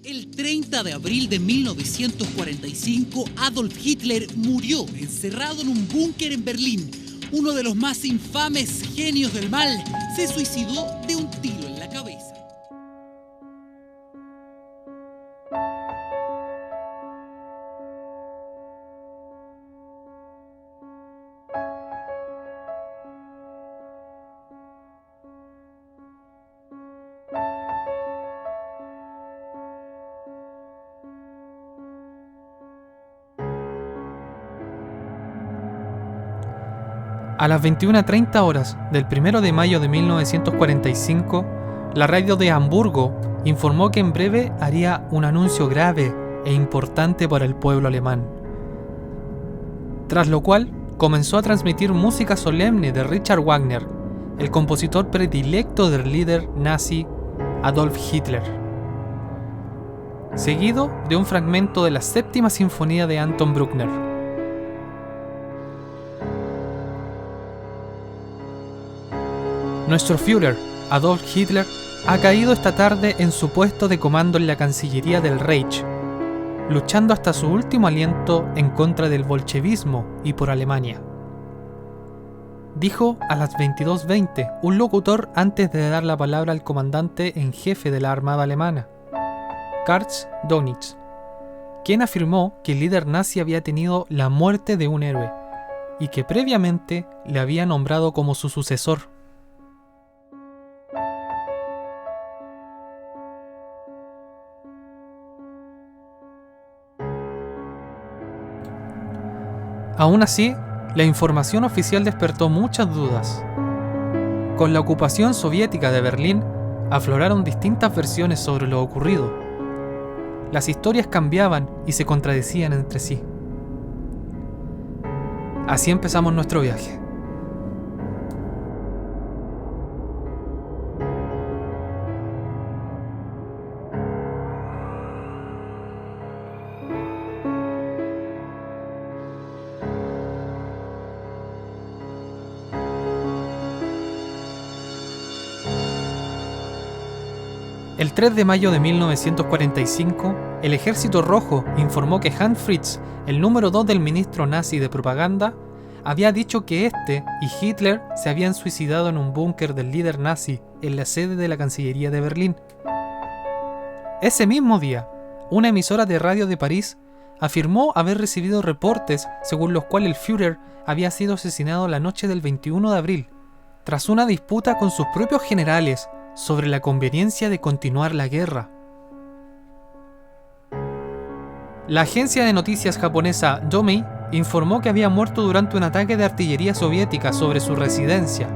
El 30 de abril de 1945, Adolf Hitler murió encerrado en un búnker en Berlín. Uno de los más infames genios del mal se suicidó de un tiro en la cabeza. A las 21:30 horas del 1 de mayo de 1945, la radio de Hamburgo informó que en breve haría un anuncio grave e importante para el pueblo alemán. Tras lo cual, comenzó a transmitir música solemne de Richard Wagner, el compositor predilecto del líder nazi Adolf Hitler, seguido de un fragmento de la Séptima Sinfonía de Anton Bruckner. Nuestro Führer, Adolf Hitler, ha caído esta tarde en su puesto de comando en la Cancillería del Reich, luchando hasta su último aliento en contra del bolchevismo y por Alemania. Dijo a las 22:20 un locutor antes de dar la palabra al comandante en jefe de la Armada alemana, Karl Dönitz, quien afirmó que el líder nazi había tenido la muerte de un héroe y que previamente le había nombrado como su sucesor. Aún así, la información oficial despertó muchas dudas. Con la ocupación soviética de Berlín, afloraron distintas versiones sobre lo ocurrido. Las historias cambiaban y se contradecían entre sí. Así empezamos nuestro viaje. El 3 de mayo de 1945, el Ejército Rojo informó que Hans Fritz, el número 2 del ministro nazi de propaganda, había dicho que este y Hitler se habían suicidado en un búnker del líder nazi en la sede de la Cancillería de Berlín. Ese mismo día, una emisora de radio de París afirmó haber recibido reportes según los cuales el Führer había sido asesinado la noche del 21 de abril, tras una disputa con sus propios generales sobre la conveniencia de continuar la guerra. La agencia de noticias japonesa Domei informó que había muerto durante un ataque de artillería soviética sobre su residencia.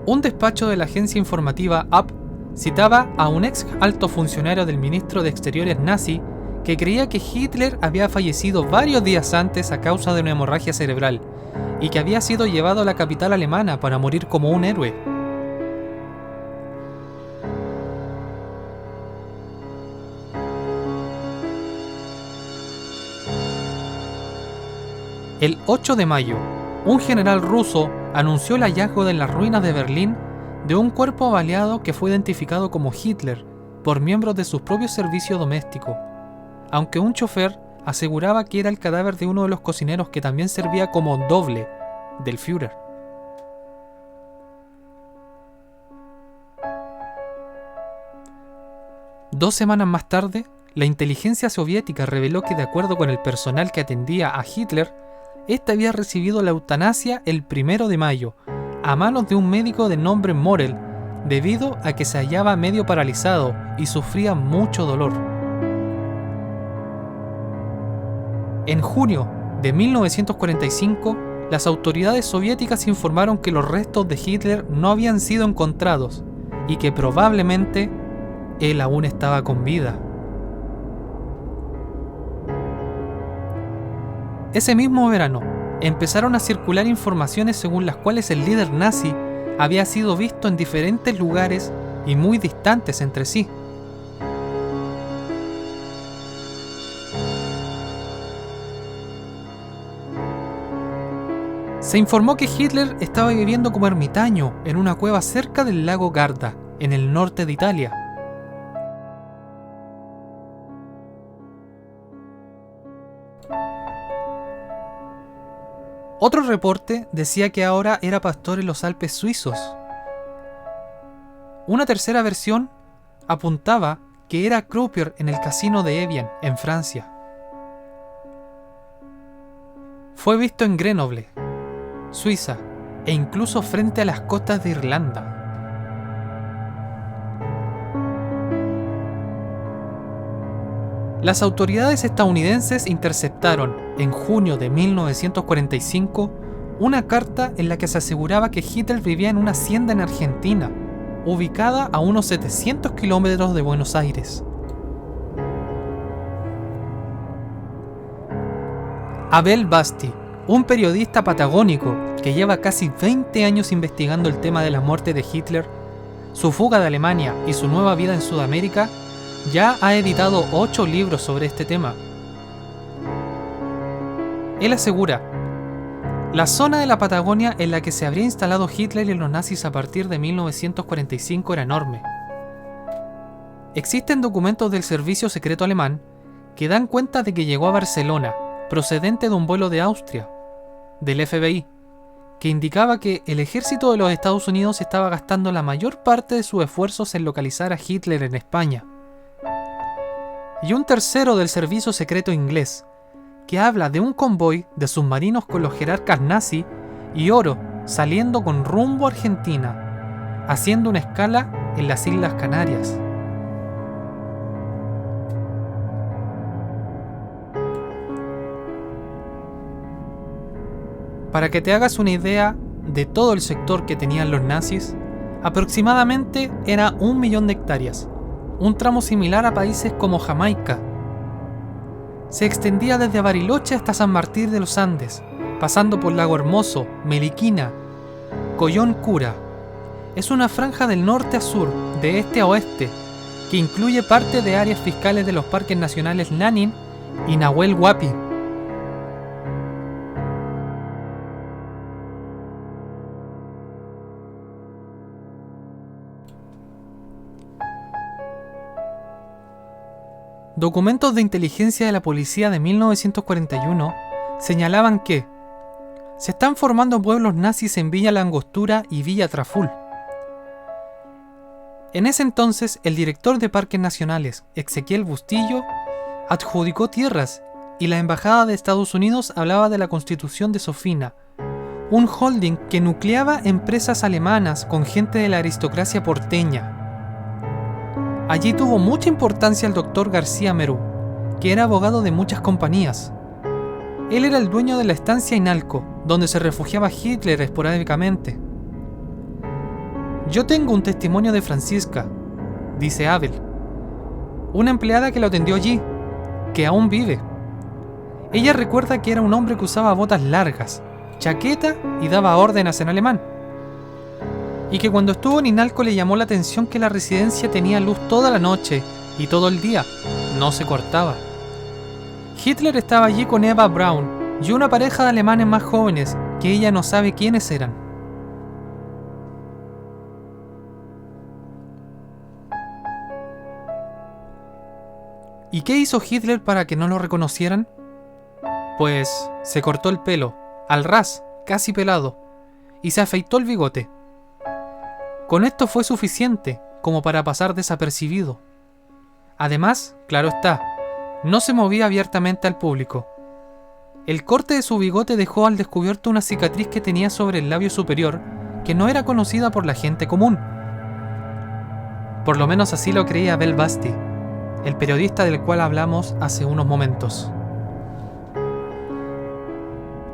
Un despacho de la agencia informativa UP citaba a un ex alto funcionario del ministro de Exteriores nazi que creía que Hitler había fallecido varios días antes a causa de una hemorragia cerebral y que había sido llevado a la capital alemana para morir como un héroe. El 8 de mayo, un general ruso anunció el hallazgo en las ruinas de Berlín de un cuerpo baleado que fue identificado como Hitler por miembros de su propio servicio doméstico, aunque un chofer aseguraba que era el cadáver de uno de los cocineros que también servía como doble del Führer. Dos semanas más tarde, la inteligencia soviética reveló que, de acuerdo con el personal que atendía a Hitler, este había recibido la eutanasia el 1 de mayo, a manos de un médico de nombre Morel, debido a que se hallaba medio paralizado y sufría mucho dolor. En junio de 1945, las autoridades soviéticas informaron que los restos de Hitler no habían sido encontrados y que probablemente él aún estaba con vida. Ese mismo verano, empezaron a circular informaciones según las cuales el líder nazi había sido visto en diferentes lugares y muy distantes entre sí. Se informó que Hitler estaba viviendo como ermitaño en una cueva cerca del lago Garda, en el norte de Italia. Otro reporte decía que ahora era pastor en los Alpes suizos. Una tercera versión apuntaba que era croupier en el casino de Evian, en Francia. Fue visto en Grenoble, Suiza, e incluso frente a las costas de Irlanda. Las autoridades estadounidenses interceptaron, en junio de 1945, una carta en la que se aseguraba que Hitler vivía en una hacienda en Argentina, ubicada a unos 700 kilómetros de Buenos Aires. Abel Basti, un periodista patagónico que lleva casi 20 años investigando el tema de la muerte de Hitler, su fuga de Alemania y su nueva vida en Sudamérica, ya ha editado 8 libros sobre este tema. Él asegura: la zona de la Patagonia en la que se habría instalado Hitler y los nazis a partir de 1945 era enorme. Existen documentos del servicio secreto alemán que dan cuenta de que llegó a Barcelona, procedente de un vuelo de Austria, del FBI, que indicaba que el ejército de los Estados Unidos estaba gastando la mayor parte de sus esfuerzos en localizar a Hitler en España. Y un tercero del servicio secreto inglés, que habla de un convoy de submarinos con los jerarcas nazi y oro saliendo con rumbo a Argentina, haciendo una escala en las Islas Canarias. Para que te hagas una idea de todo el sector que tenían los nazis, aproximadamente era 1 millón de hectáreas, un tramo similar a países como Jamaica. Se extendía desde Bariloche hasta San Martín de los Andes, pasando por Lago Hermoso, Meliquina, Collón Cura. Es una franja del norte a sur, de este a oeste, que incluye parte de áreas fiscales de los parques nacionales Lanín y Nahuel Huapi. Documentos de inteligencia de la policía de 1941 señalaban que se están formando pueblos nazis en Villa La Angostura y Villa Traful. En ese entonces, el director de Parques Nacionales, Ezequiel Bustillo, adjudicó tierras y la Embajada de Estados Unidos hablaba de la constitución de Sofina, un holding que nucleaba empresas alemanas con gente de la aristocracia porteña. Allí tuvo mucha importancia el doctor García Merú, que era abogado de muchas compañías. Él era el dueño de la estancia Inalco, donde se refugiaba Hitler esporádicamente. Yo tengo un testimonio de Francisca, dice Abel, una empleada que lo atendió allí, que aún vive. Ella recuerda que era un hombre que usaba botas largas, chaqueta y daba órdenes en alemán. Y que cuando estuvo en Inalco le llamó la atención que la residencia tenía luz toda la noche y todo el día, no se cortaba. Hitler estaba allí con Eva Braun y una pareja de alemanes más jóvenes que ella no sabe quiénes eran. ¿Y qué hizo Hitler para que no lo reconocieran? Pues se cortó el pelo, al ras, casi pelado, y se afeitó el bigote. Con esto fue suficiente como para pasar desapercibido. Además, claro está, no se movía abiertamente al público. El corte de su bigote dejó al descubierto una cicatriz que tenía sobre el labio superior que no era conocida por la gente común. Por lo menos así lo creía Abel Basti, el periodista del cual hablamos hace unos momentos.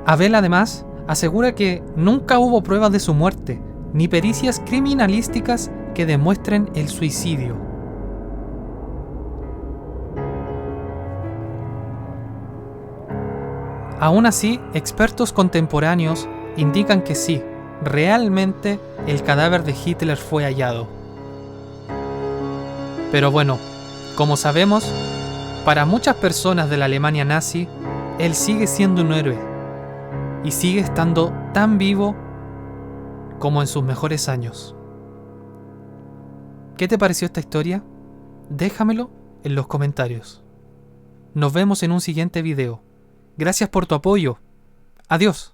Abel además asegura que nunca hubo pruebas de su muerte, ni pericias criminalísticas que demuestren el suicidio. Aún así, expertos contemporáneos indican que sí, realmente el cadáver de Hitler fue hallado. Pero bueno, como sabemos, para muchas personas de la Alemania nazi, él sigue siendo un héroe. y sigue estando tan vivo como en sus mejores años. ¿Qué te pareció esta historia? Déjamelo en los comentarios. Nos vemos en un siguiente video. Gracias por tu apoyo. Adiós.